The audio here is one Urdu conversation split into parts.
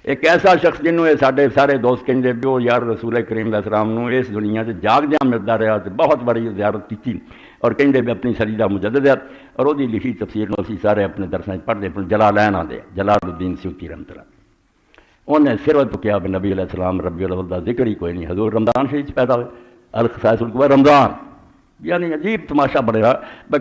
ایک ایسا شخص جنہوں یہ سارے سارے دوست کہیں بھی وہ یار رسول کریم علیہ السلام نو اس دنیا سے جاگدیاں ملتا رہا تو بہت بڑی زیارت کی تھی اور کہیں بھی اپنی سریدہ مجدد ہے اور وہ لکھی تفسیر میں اسی سارے اپنے درسیں پڑھتے اپنے جلالین آدھے جلال الدین سیوطی رحمۃ اللہ انہیں صرف تو کیا نبی علیہ السلام ربیع الاول کا ذکر ہی کوئی نہیں حضور رمضان شریف پیدا ہوئے الخصائص الکبریٰ رمضان یعنی عجیب تماشا بڑھا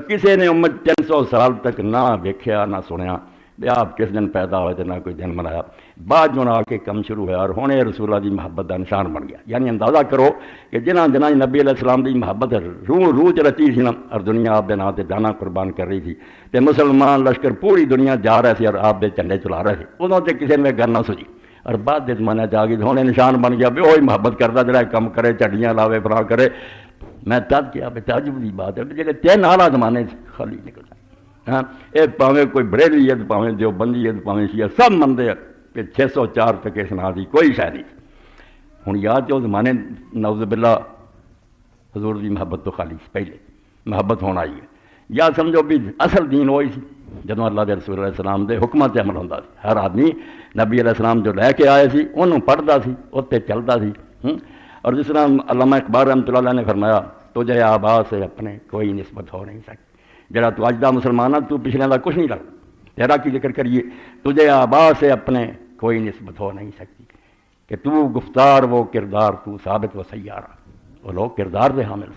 کسی نے امت 300 سال تک نہ ویکھیا نہ سنیا بھی آپ کس دن پیدا ہوئے تو نہ کوئی دن منایا بعد جو آ کے کم شروع ہوا اور ہونے رسول اللہ کی محبت کا نشان بن گیا یعنی اندازہ کرو کہ جنہ دنوں نبی علیہ السلام کی محبت روح رچی سی نا اور دنیا آپ کے نام سے جانا قربان کر رہی تھی تو مسلمان لشکر پوری دنیا جا رہے تھے اور آپ کے جھنڈے چلا رہے تھے ادوں سے کسی نے گل نہ سوچی اور بعد کے زمانے آ گئی ہونے نشان بن گیا بھی وہی محبت کرتا جڑا کم کرے چڈیاں لاوے فلاں کرے میں تب کیا تعجب کی بات ہے جی تین آلہ زمانے خالی نکل جائے ہاں یہ پاویں کوئی بریلوی ہے پاویں دیوبندی ہے پاویں شیعہ سب منتے ہیں کہ 604 تک اس نا کی کوئی شے نہیں ہوں یاد جو زمانے نعوذ باللہ حضور کی محبت تو خالی پہلے محبت ہونا آئی ہے یا سمجھو بھی اصل دین وہی سی جدوں اللہ کے رسول علیہ السلام کے حکمات سے عمل ہوتا سی ہر آدمی نبی علیہ السلام جو لے کے آئے سی انہوں پڑھتا سی اتنے چلتا سی اور جس طرح علامہ اقبال رحمۃ اللہ علیہ نے فرمایا تجھے آبا سے اپنے کوئی نسبت ہو نہیں سکتی جڑا تو اج دا مسلمان ہے تو پچھلے دا کچھ نہیں لگتا تیرا کی ذکر کریے تجھے آبا سے اپنے کوئی نسبت ہو نہیں سکتی کہ تو گفتار وہ کردار تو ثابت و سیارہ وہ لوگ کردار دے حامل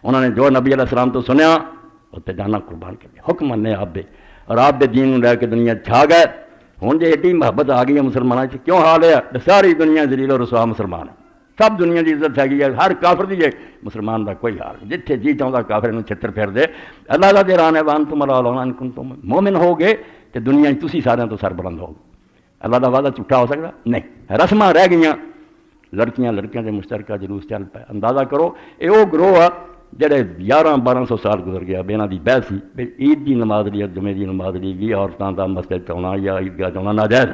انہوں نے جو نبی علیہ السلام تو سنیا اتنے جانا قربان کر دیا حکم منے آپ دے اور آپ دے دین لے کے دنیا چھا گئے ہوں جی ایڈی محبت آ گئی ہے مسلمانوں سے کیوں حال ہے ساری دنیا ذلیل و رسوا مسلمان ہے سب دنیا کی عزت ہے ہر کافر دی ہے مسلمان کا کوئی حال نہیں جتنے جی چاہتا کافر میں چھتر پھیر دے اللہ کا دیر آنے وان تم اللہ کن تم مومن ہو گے تو دنیا تھی سارے تو سر بلند ہو اللہ کا وعدہ جھوٹا ہو سکتا نہیں رسم رہ گئی لڑکیاں کے مشترکہ جلوس چل پائے اندازہ کرو یہ وہ گروہ آ جڑے 1100-1200 سال گزر گیا بے کی بحث سی بھی عید کی نماز لی جمعے کی نماز لی 20 عورتوں کا مسجد چاہنا یا عیدگاہ چاہنا ناجائز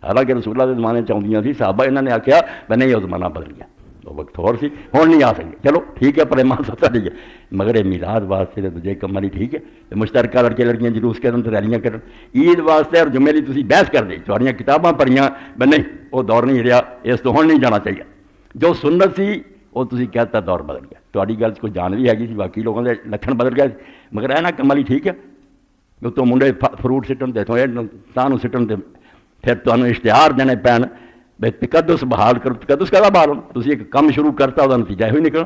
حالانکہ رسول اللہ کے زمانے چاہدیاں سی صحابہ انہوں نے آخیا میں نہیں وہ زمانہ بدل گیا وہ وقت اور سی ہوں نہیں آ سکے چلو ٹھیک ہے پر ایمان سچا ٹھیک ہے مگر میلاد واسطے تو دوجے کام نہیں ٹھیک ہے مشترکہ لڑکے لڑکیاں جلوس کرن تو ریلیاں کرن عید واسطے اور جمعے لی تسی بحث کر دے تھوڑیاں کتاباں پڑھیاں میں نہیں وہ دور نہیں رہا اس تو ہوں نہیں جانا چاہیے جو سنت سی وہ تسی کہتا دور بدل گیا تھوڑی گل کوئی جان بھی ہے باقی لوگوں کے لکھن بدل گئے مگر ہے نا کم والی ٹھیک ہے تو منڈے فروٹ سٹن تے تانوں سٹن تے پھر تمہیں اشتہار دینے پین بھائی تقدس بحال کرو تقدس کا بحال ہونا تھی ایک کم شروع کرتا وہ نتیجہ یہ نکلنا